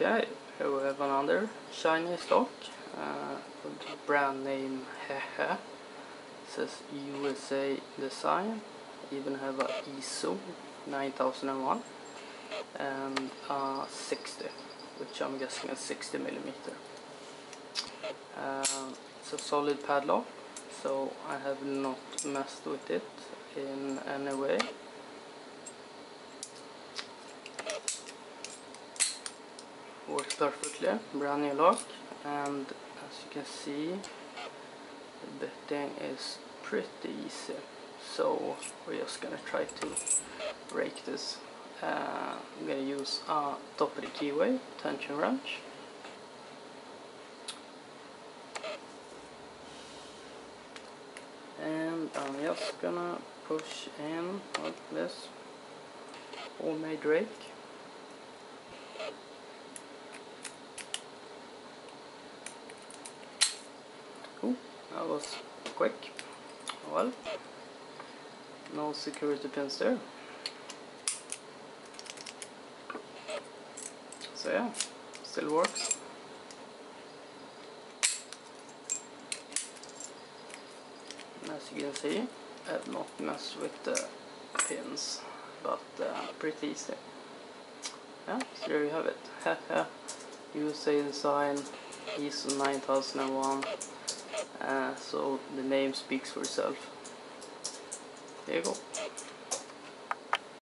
Okay, here we have another Chinese lock with the brand name HEHE. It says USA Design. Even have a ISO 9001 and 60, which I'm guessing is 60 millimeter. It's a solid padlock, so I have not messed with it in any way. Works perfectly, brand new lock, and as you can see, the bitting is pretty easy. So we're just gonna try to rake this. I'm gonna use a top of the keyway tension wrench. And I'm just gonna push in like this homemade rake. Ooh, that was quick. Well, no security pins there. So yeah, still works. As you can see, I have not messed with the pins, but pretty easy. Yeah, so there you have it. HEHE Usa Design, ISO 9001. So the name speaks for itself. There you go.